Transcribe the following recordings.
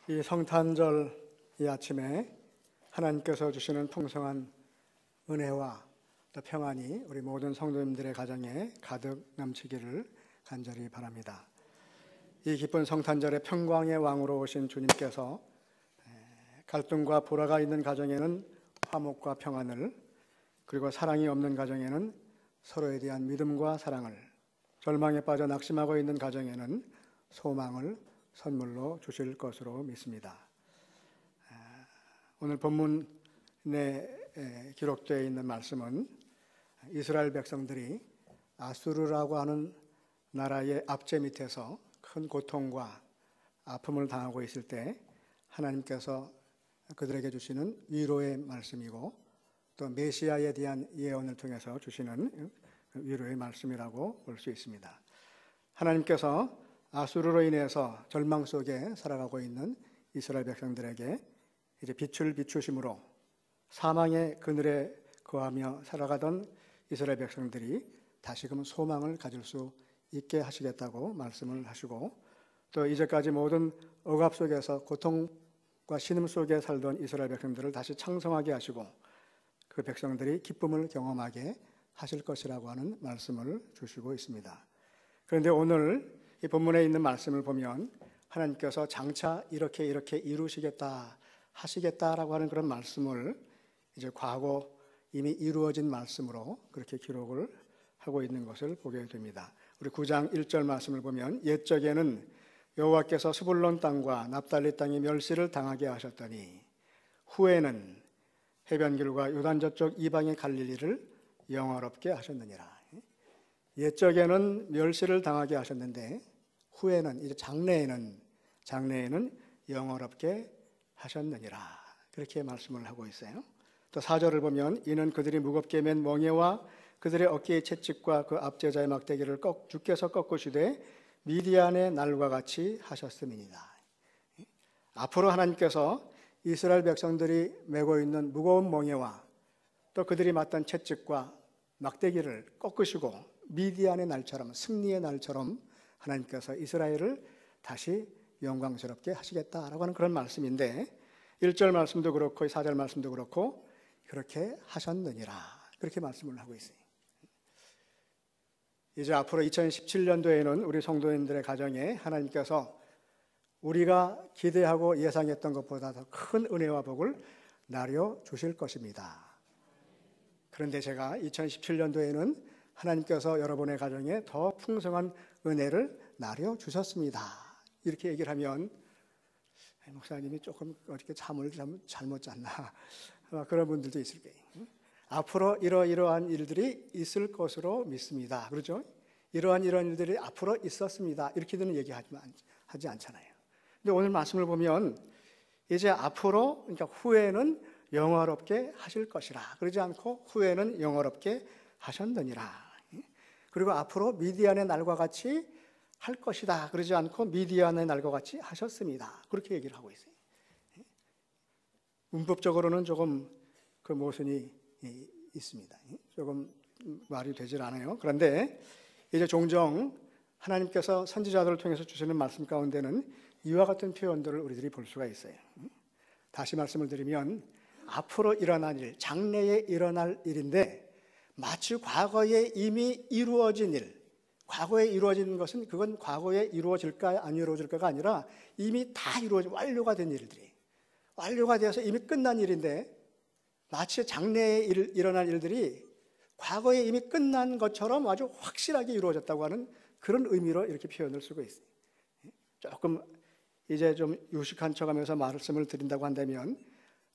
이 성탄절 이 아침에 하나님께서 주시는 풍성한 은혜와 또 평안이 우리 모든 성도님들의 가정에 가득 넘치기를 간절히 바랍니다. 이 기쁜 성탄절의 평강의 왕으로 오신 주님께서 갈등과 불화가 있는 가정에는 화목과 평안을, 그리고 사랑이 없는 가정에는 서로에 대한 믿음과 사랑을, 절망에 빠져 낙심하고 있는 가정에는 소망을 선물로 주실 것으로 믿습니다. 오늘 본문에 기록되어 있는 말씀은 이스라엘 백성들이 아수르라고 하는 나라의 압제 밑에서 큰 고통과 아픔을 당하고 있을 때 하나님께서 그들에게 주시는 위로의 말씀이고, 또 메시아에 대한 예언을 통해서 주시는 위로의 말씀이라고 볼 수 있습니다. 하나님께서 아수르로 인해서 절망 속에 살아가고 있는 이스라엘 백성들에게 이제 빛을 비추심으로 사망의 그늘에 거하며 살아가던 이스라엘 백성들이 다시금 소망을 가질 수 있게 하시겠다고 말씀을 하시고, 또 이제까지 모든 억압 속에서 고통과 신음 속에 살던 이스라엘 백성들을 다시 창성하게 하시고 그 백성들이 기쁨을 경험하게 하실 것이라고 하는 말씀을 주시고 있습니다. 그런데 오늘 이 본문에 있는 말씀을 보면 하나님께서 장차 이렇게 이루시겠다, 하시겠다라고 하는 그런 말씀을 이제 과거 이미 이루어진 말씀으로 그렇게 기록을 하고 있는 것을 보게 됩니다. 우리 9장 1절 말씀을 보면 옛적에는 여호와께서 스불론 땅과 납달리 땅에 멸시를 당하게 하셨더니 후에는 해변길과 요단 저쪽 이방의 갈릴리를 영화롭게 하셨느니라. 옛적에는 멸시를 당하게 하셨는데 후에는, 이제 장래에는 영화롭게 하셨느니라, 그렇게 말씀을 하고 있어요. 또 4절을 보면 이는 그들이 무겁게 맨 멍에와 그들의 어깨의 채찍과 그 압제자의 막대기를 주께서 꺾으시되 미디안의 날과 같이 하셨음이니라. 앞으로 하나님께서 이스라엘 백성들이 메고 있는 무거운 멍에와 또 그들이 맞던 채찍과 막대기를 꺾으시고 미디안의 날처럼, 승리의 날처럼 하나님께서 이스라엘을 다시 영광스럽게 하시겠다라고 하는 그런 말씀인데, 1절 말씀도 그렇고 4절 말씀도 그렇고 그렇게 하셨느니라, 그렇게 말씀을 하고 있어요. 이제 앞으로 2017년도에는 우리 성도님들의 가정에 하나님께서 우리가 기대하고 예상했던 것보다 더 큰 은혜와 복을 나려 주실 것입니다. 그런데 제가 2017년도에는 하나님께서 여러분의 가정에 더 풍성한 은혜를 나려 주셨습니다, 이렇게 얘기를 하면 목사님이 조금 어떻게 잠을 잘못 잤나 그런 분들도 있을 거예요. 앞으로 이러이러한 일들이 있을 것으로 믿습니다, 그렇죠? 이러한 일들이 앞으로 있었습니다, 이렇게는 얘기하지 않잖아요. 근데 오늘 말씀을 보면 이제 앞으로, 그러니까 후에는 영화롭게 하실 것이라 그러지 않고 후에는 영화롭게 하셨느니라. 그리고 앞으로 미디안의 날과 같이 할 것이다 그러지 않고 미디안의 날과 같이 하셨습니다, 그렇게 얘기를 하고 있어요. 문법적으로는 조금 그 모순이 있습니다. 조금 말이 되질 않아요. 그런데 이제 종종 하나님께서 선지자들을 통해서 주시는 말씀 가운데는 이와 같은 표현들을 우리들이 볼 수가 있어요. 다시 말씀을 드리면 앞으로 일어날 일, 장래에 일어날 일인데 마치 과거에 이미 이루어진 일, 과거에 이루어진 것은 그건 과거에 이루어질까 안 이루어질까가 아니라 이미 다 완료가 된 일들이, 완료가 되어서 이미 끝난 일인데 마치 장래에 일어날 일들이 과거에 이미 끝난 것처럼 아주 확실하게 이루어졌다고 하는 그런 의미로 이렇게 표현을 쓰고 있어요. 조금 이제 좀 유식한 척하면서 말씀을 드린다고 한다면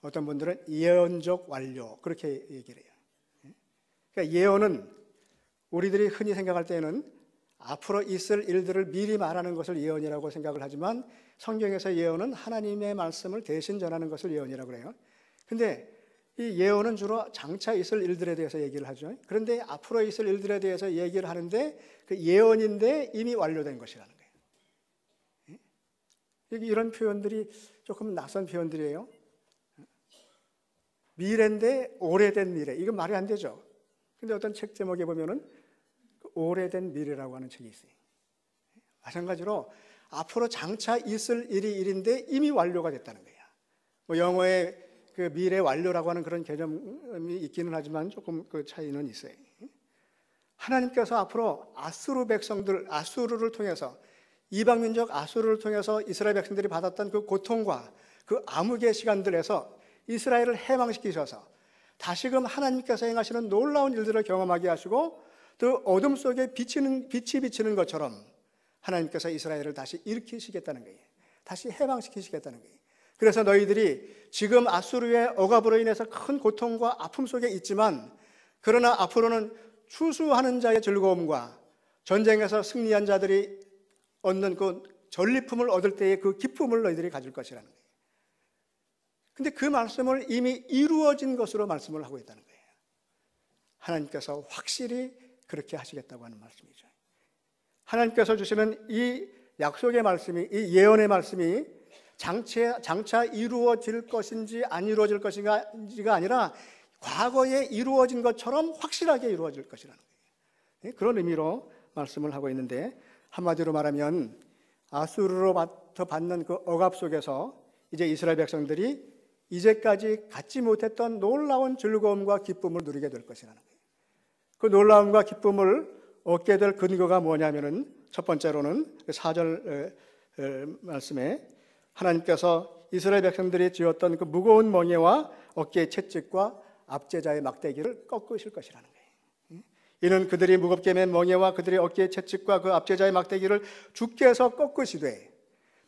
어떤 분들은 예언적 완료, 그렇게 얘기를 해요. 그러니까 예언은 우리들이 흔히 생각할 때는 앞으로 있을 일들을 미리 말하는 것을 예언이라고 생각을 하지만 성경에서 예언은 하나님의 말씀을 대신 전하는 것을 예언이라고 그래요. 그런데 이 예언은 주로 장차 있을 일들에 대해서 얘기를 하죠. 그런데 앞으로 있을 일들에 대해서 얘기를 하는데 그 예언인데 이미 완료된 것이라는 거예요. 이런 표현들이 조금 낯선 표현들이에요. 미래인데 오래된 미래, 이건 말이 안 되죠. 근데 어떤 책 제목에 보면은 오래된 미래라고 하는 책이 있어요. 마찬가지로 앞으로 장차 있을 일이 일인데 이미 완료가 됐다는 거예요. 뭐 영어의 그 미래 완료라고 하는 그런 개념이 있기는 하지만 조금 그 차이는 있어요. 하나님께서 앞으로 아수르 백성들, 아수르를 통해서, 이방 민족 아수르를 통해서 이스라엘 백성들이 받았던 그 고통과 그 암흑의 시간들에서 이스라엘을 해방시키셔서 다시금 하나님께서 행하시는 놀라운 일들을 경험하게 하시고 또 어둠 속에 빛이 비치는 것처럼 하나님께서 이스라엘을 다시 일으키시겠다는 거예요. 다시 해방시키시겠다는 거예요. 그래서 너희들이 지금 아수르의 억압으로 인해서 큰 고통과 아픔 속에 있지만, 그러나 앞으로는 추수하는 자의 즐거움과 전쟁에서 승리한 자들이 얻는 그 전리품을 얻을 때의 그 기쁨을 너희들이 가질 것이라는 거예요. 근데 그 말씀을 이미 이루어진 것으로 말씀을 하고 있다는 거예요. 하나님께서 확실히 그렇게 하시겠다고 하는 말씀이죠. 하나님께서 주시는 이 약속의 말씀이, 이 예언의 말씀이 장차 이루어질 것인지 안 이루어질 것인지가 아니라 과거에 이루어진 것처럼 확실하게 이루어질 것이라는 거예요. 그런 의미로 말씀을 하고 있는데, 한마디로 말하면 아수르로부터 받는 그 억압 속에서 이제 이스라엘 백성들이 이제까지 갖지 못했던 놀라운 즐거움과 기쁨을 누리게 될 것이라는 거예요. 그 놀라움과 기쁨을 얻게 될 근거가 뭐냐면은, 첫 번째로는 4절 말씀에 하나님께서 이스라엘 백성들이 지었던 그 무거운 멍에와 어깨의 채찍과 압제자의 막대기를 꺾으실 것이라는 거예요. 이는 그들이 무겁게 맨 멍에와 그들의 어깨의 채찍과 그 압제자의 막대기를 주께서 꺾으시되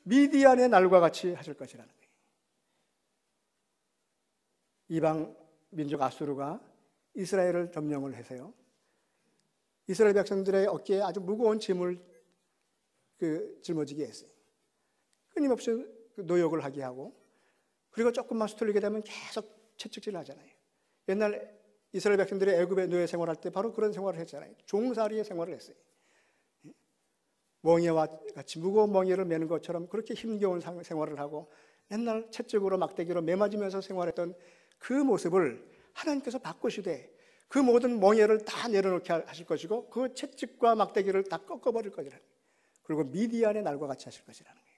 미디안의 날과 같이 하실 것이라는 거예요. 이방 민족 아수르가 이스라엘을 점령을 해서요, 이스라엘 백성들의 어깨에 아주 무거운 짐을 짊어지게 했어요. 끊임없이 노역을 하게 하고, 그리고 조금만 수틀리게 되면 계속 채찍질을 하잖아요. 옛날 이스라엘 백성들이 애굽의 노예 생활할 때 바로 그런 생활을 했잖아요. 종살이의 생활을 했어요. 멍에와 같이 무거운 멍에를 매는 것처럼 그렇게 힘겨운 생활을 하고 맨날 채찍으로 막대기로 매맞으면서 생활했던 그 모습을 하나님께서 바꾸시되 그 모든 멍에를 다 내려놓게 하실 것이고 그 채찍과 막대기를 다 꺾어버릴 것이라는 거예요. 그리고 미디안의 날과 같이 하실 것이라는 거예요.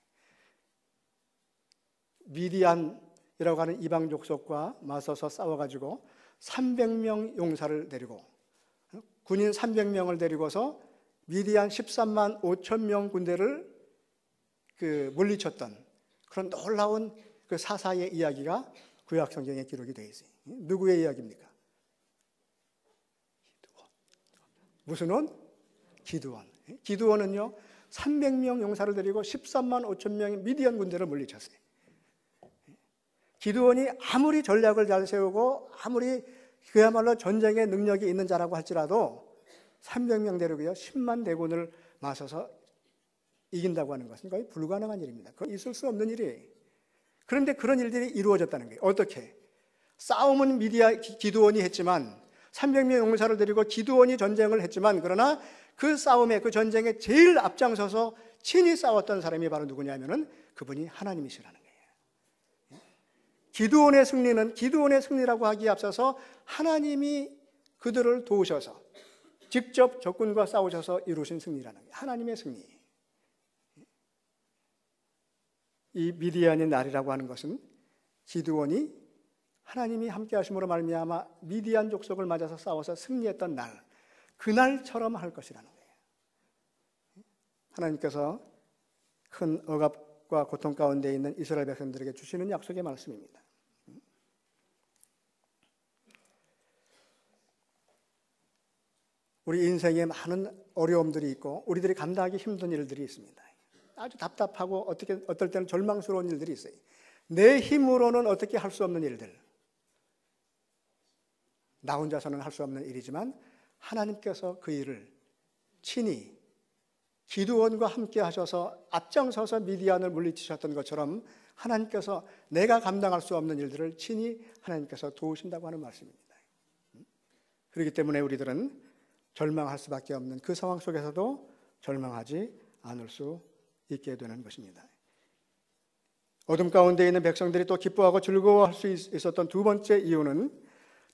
미디안이라고 하는 이방 족속과 맞서서 싸워가지고 300명 용사를 데리고, 군인 300명을 데리고서 미디안 13만 5천 명 군대를 물리쳤던 그런 놀라운 그 사사의 이야기가 구약 성경에 기록이 되어 있어요. 누구의 이야기입니까? 무슨 원? 기드온. 기드온은요 300명 용사를 데리고 13만 5천 명의 미디안 군대를 물리쳤어요. 기드온이 아무리 전략을 잘 세우고 아무리 그야말로 전쟁의 능력이 있는 자라고 할지라도 300명 데리고요 10만 대군을 맞서서 이긴다고 하는 것은 거의 불가능한 일입니다. 그건 있을 수 없는 일이에요. 그런데 그런 일들이 이루어졌다는 거예요. 어떻게? 싸움은 기드온이 했지만 300명 용사를 데리고 기드온이 전쟁을 했지만, 그러나 그 싸움에, 그 전쟁에 제일 앞장서서 친히 싸웠던 사람이 바로 누구냐면은 그분이 하나님이시라는 거예요. 기드온의 승리는 기드온의 승리라고 하기에 앞서서 하나님이 그들을 도우셔서 직접 적군과 싸우셔서 이루신 승리라는 거예요. 하나님의 승리. 이 미디안의 날이라고 하는 것은 기드온이 하나님이 함께 하심으로 말미암아 미디안 족속을 맞아서 싸워서 승리했던 날, 그날처럼 할 것이라는 거예요. 하나님께서 큰 억압과 고통 가운데 있는 이스라엘 백성들에게 주시는 약속의 말씀입니다. 우리 인생에 많은 어려움들이 있고 우리들이 감당하기 힘든 일들이 있습니다. 아주 답답하고 어떨 때는 절망스러운 일들이 있어요. 내 힘으로는 어떻게 할 수 없는 일들, 나 혼자서는 할 수 없는 일이지만 하나님께서 그 일을 친히 기드온과 함께 하셔서 앞장서서 미디안을 물리치셨던 것처럼 하나님께서 내가 감당할 수 없는 일들을 친히 하나님께서 도우신다고 하는 말씀입니다. 그렇기 때문에 우리들은 절망할 수밖에 없는 그 상황 속에서도 절망하지 않을 수 있게 되는 것입니다. 어둠 가운데 있는 백성들이 또 기뻐하고 즐거워할 수 있었던 두 번째 이유는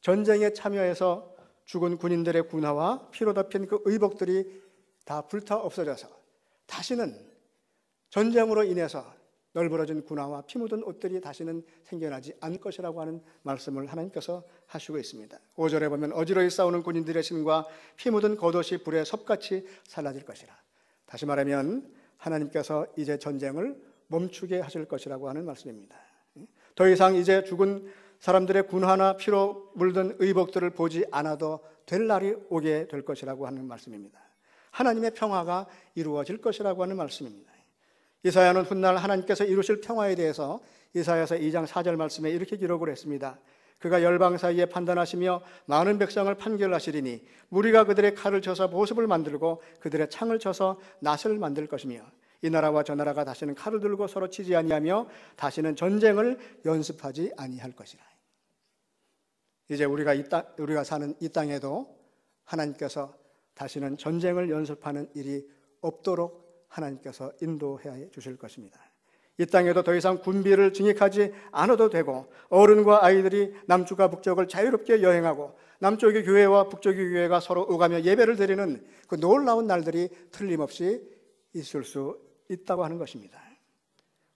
전쟁에 참여해서 죽은 군인들의 군화와 피로 덮인 그 의복들이 다 불타 없어져서 다시는 전쟁으로 인해서 널브러진 군화와 피 묻은 옷들이 다시는 생겨나지 않을 것이라고 하는 말씀을 하나님께서 하시고 있습니다. 5절에 보면 어지러이 싸우는 군인들의 신과 피 묻은 겉옷이 불에 섭같이 사라질 것이라. 다시 말하면 하나님께서 이제 전쟁을 멈추게 하실 것이라고 하는 말씀입니다. 더 이상 이제 죽은 사람들의 군화나 피로 물든 의복들을 보지 않아도 될 날이 오게 될 것이라고 하는 말씀입니다. 하나님의 평화가 이루어질 것이라고 하는 말씀입니다. 이사야는 훗날 하나님께서 이루실 평화에 대해서 이사야서 2장 4절 말씀에 이렇게 기록을 했습니다. 그가 열방 사이에 판단하시며 많은 백성을 판결하시리니 무리가 그들의 칼을 쳐서 보습을 만들고 그들의 창을 쳐서 낫을 만들 것이며 이 나라와 저 나라가 다시는 칼을 들고 서로 치지 아니하며 다시는 전쟁을 연습하지 아니할 것이라. 이제 우리가 사는 이 땅에도 하나님께서 다시는 전쟁을 연습하는 일이 없도록 하나님께서 인도해 주실 것입니다. 이 땅에도 더 이상 군비를 징역하지 않아도 되고 어른과 아이들이 남쪽과 북쪽을 자유롭게 여행하고 남쪽의 교회와 북쪽의 교회가 서로 오가며 예배를 드리는 그 놀라운 날들이 틀림없이 있을 수 있다고 하는 것입니다.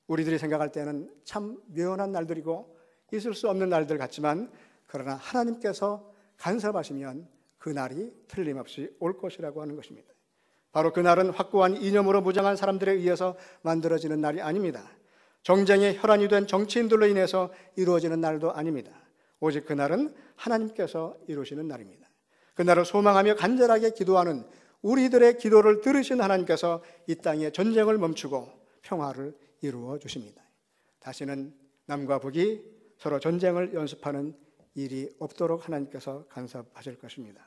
우리들이 생각할 때는 참 묘한 날들이고 있을 수 없는 날들 같지만 그러나 하나님께서 간섭하시면 그 날이 틀림없이 올 것이라고 하는 것입니다. 바로 그날은 확고한 이념으로 무장한 사람들에 의해서 만들어지는 날이 아닙니다. 정쟁의 혈안이 된 정치인들로 인해서 이루어지는 날도 아닙니다. 오직 그날은 하나님께서 이루시는 날입니다. 그날을 소망하며 간절하게 기도하는 우리들의 기도를 들으신 하나님께서 이 땅의 전쟁을 멈추고 평화를 이루어 주십니다. 다시는 남과 북이 서로 전쟁을 연습하는 일이 없도록 하나님께서 간섭하실 것입니다.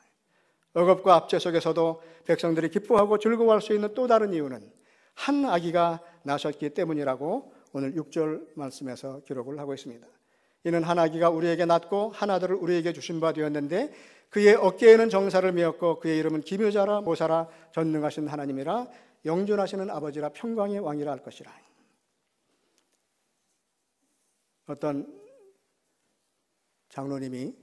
억압과 압제 속에서도 백성들이 기뻐하고 즐거워할 수 있는 또 다른 이유는 한 아기가 나셨기 때문이라고 오늘 6절 말씀에서 기록을 하고 있습니다. 이는 한 아기가 우리에게 낳고 한 아들을 우리에게 주신 바 되었는데 그의 어깨에는 정사를 메었고 그의 이름은 기묘자라 모사라 전능하신 하나님이라 영존하시는 아버지라 평강의 왕이라 할 것이라. 어떤 장로님이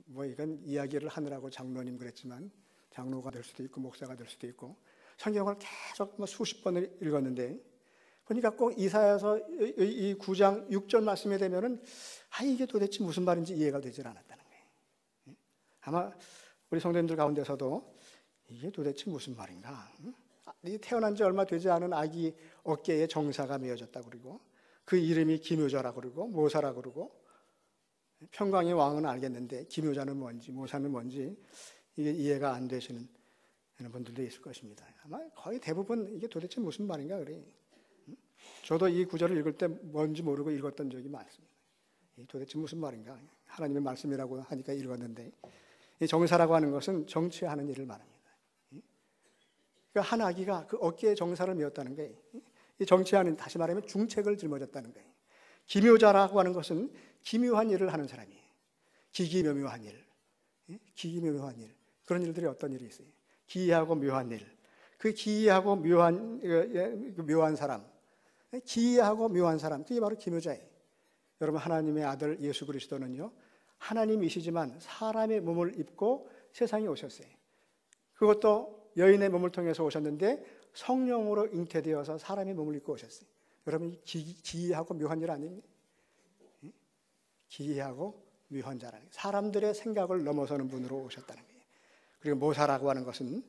이건 이야기를 하느라고 장로님 그랬지만 장로가 될 수도 있고 목사가 될 수도 있고 성경을 계속 수십 번을 읽었는데 보니까 꼭 이사야서 이 9장 6절 말씀에 되면은 이게 도대체 무슨 말인지 이해가 되질 않았다는 거예요. 아마 우리 성도님들 가운데서도 이게 도대체 무슨 말인가? 태어난 지 얼마 되지 않은 아기 어깨에 정사가 메어졌다고 그러고 그 이름이 기묘자라고 그러고 모사라고 그러고 평강의 왕은 알겠는데 기묘자는 뭔지 모사는 뭔지 이게 이해가 안 되시는 분들도 있을 것입니다. 아마 거의 대부분 이게 도대체 무슨 말인가 그래. 저도 이 구절을 읽을 때 뭔지 모르고 읽었던 적이 많습니다. 도대체 무슨 말인가? 하나님의 말씀이라고 하니까 읽었는데 이 정사라고 하는 것은 정치하는 일을 말합니다. 그러니까 한 아기가 그 어깨에 정사를 메었다는 게 이 정치하는, 다시 말하면 중책을 짊어졌다는 거예요. 기묘자라고 하는 것은 기묘한 일을 하는 사람이에요. 기기묘묘한 일, 기기묘묘한 일. 그런 일들이 어떤 일이 있어요? 기이하고 묘한 일. 그 기이하고 묘한 사람, 기이하고 묘한 사람, 그게 바로 기묘자예요. 여러분, 하나님의 아들 예수 그리스도는요, 하나님이시지만 사람의 몸을 입고 세상에 오셨어요. 그것도 여인의 몸을 통해서 오셨는데 성령으로 잉태되어서 사람의 몸을 입고 오셨어요. 여러분, 기이하고 묘한 일 아닙니까? 기이하고 묘한 자라는 거예요. 사람들의 생각을 넘어서는 분으로 오셨다는 거예요. 그리고 모사라고 하는 것은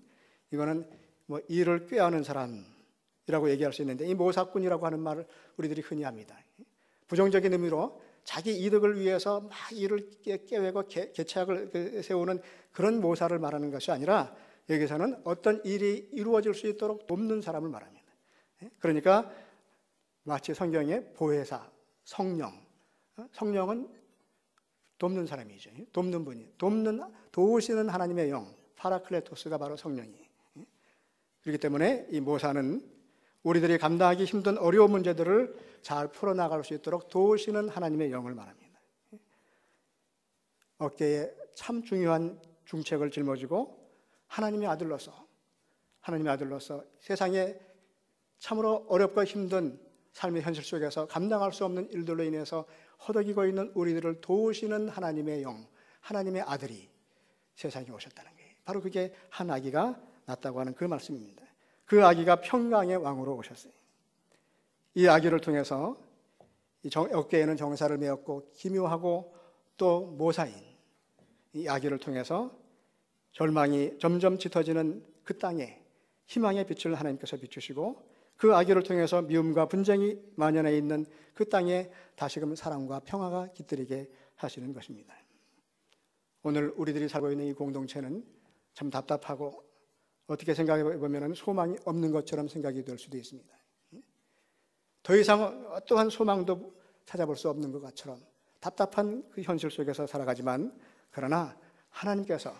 이거는 일을 꾀하는 사람이라고 얘기할 수 있는데 이 모사꾼이라고 하는 말을 우리들이 흔히 합니다. 부정적인 의미로 자기 이득을 위해서 막 일을 꾀외고 계책을 세우는 그런 모사를 말하는 것이 아니라 여기서는 어떤 일이 이루어질 수 있도록 돕는 사람을 말합니다. 그러니까 마치 성경의 보혜사, 성령은 돕는 사람이죠. 돕는 분이, 도우시는 하나님의 영, 파라클레토스가 바로 성령이에요. 그렇기 때문에 이 모사는 우리들이 감당하기 힘든 어려운 문제들을 잘 풀어나갈 수 있도록 도우시는 하나님의 영을 말합니다. 어깨에 참 중요한 중책을 짊어지고 하나님의 아들로서 세상에 참으로 어렵고 힘든 삶의 현실 속에서 감당할 수 없는 일들로 인해서 허덕이고 있는 우리들을 도우시는 하나님의 영, 하나님의 아들이 세상에 오셨다는 거예요. 바로 그게 한 아기가 낳았다고 하는 그 말씀입니다. 그 아기가 평강의 왕으로 오셨어요. 이 아기를 통해서 어깨에는 정사를 메었고 기묘하고 또 모사인 이 아기를 통해서 절망이 점점 짙어지는 그 땅에 희망의 빛을 하나님께서 비추시고 그 아기를 통해서 미움과 분쟁이 만연해 있는 그 땅에 다시금 사랑과 평화가 깃들이게 하시는 것입니다. 오늘 우리들이 살고 있는 이 공동체는 참 답답하고 어떻게 생각해 보면 소망이 없는 것처럼 생각이 될 수도 있습니다. 더 이상 어떠한 소망도 찾아볼 수 없는 것처럼 답답한 그 현실 속에서 살아가지만, 그러나 하나님께서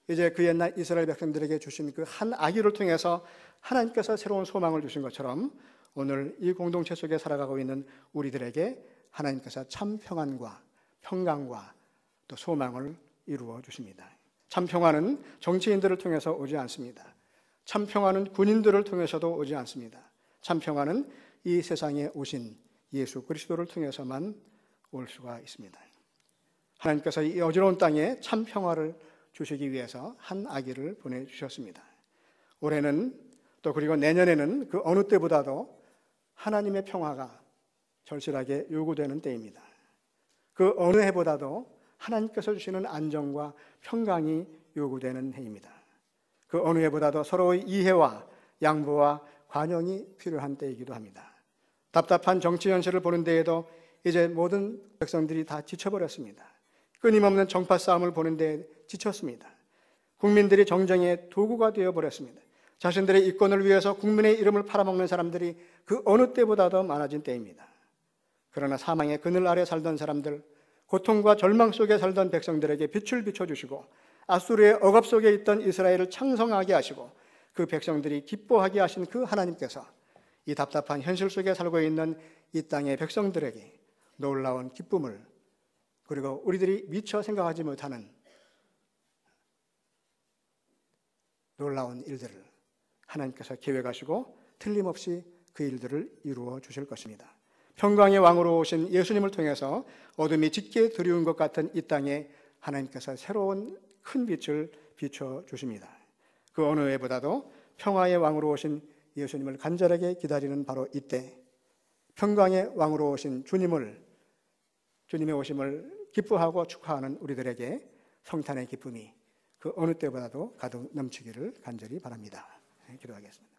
이제 그 옛날 이스라엘 백성들에게 주신 그 한 아기를 통해서 하나님께서 새로운 소망을 주신 것처럼 오늘 이 공동체 속에 살아가고 있는 우리들에게 하나님께서 참 평안과 평강과 또 소망을 이루어 주십니다. 참 평안은 정치인들을 통해서 오지 않습니다. 참 평안은 군인들을 통해서도 오지 않습니다. 참 평안은 이 세상에 오신 예수 그리스도를 통해서만 올 수가 있습니다. 하나님께서 이 어지러운 땅에 참 평화를 주시기 위해서 한 아기를 보내주셨습니다. 올해는 또 그리고 내년에는 그 어느 때보다도 하나님의 평화가 절실하게 요구되는 때입니다. 그 어느 해보다도 하나님께서 주시는 안정과 평강이 요구되는 해입니다. 그 어느 해보다도 서로의 이해와 양보와 관용이 필요한 때이기도 합니다. 답답한 정치 현실을 보는 데에도 이제 모든 백성들이 다 지쳐버렸습니다. 끊임없는 정파 싸움을 보는 데에 지쳤습니다. 국민들이 정쟁의 도구가 되어버렸습니다. 자신들의 이권을 위해서 국민의 이름을 팔아먹는 사람들이 그 어느 때보다도 많아진 때입니다. 그러나 사망의 그늘 아래 살던 사람들, 고통과 절망 속에 살던 백성들에게 빛을 비춰주시고 아수르의 억압 속에 있던 이스라엘을 창성하게 하시고 그 백성들이 기뻐하게 하신 그 하나님께서 이 답답한 현실 속에 살고 있는 이 땅의 백성들에게 놀라운 기쁨을, 그리고 우리들이 미처 생각하지 못하는 놀라운 일들을 하나님께서 계획하시고 틀림없이 그 일들을 이루어 주실 것입니다. 평강의 왕으로 오신 예수님을 통해서 어둠이 짙게 드리운 것 같은 이 땅에 하나님께서 새로운 큰 빛을 비춰 주십니다. 그 어느 해보다도 평화의 왕으로 오신 예수님을 간절하게 기다리는 바로 이때 평강의 왕으로 오신 주님의 오심을 기뻐하고 축하하는 우리들에게 성탄의 기쁨이 그 어느 때보다도 가득 넘치기를 간절히 바랍니다. 기도하겠습니다.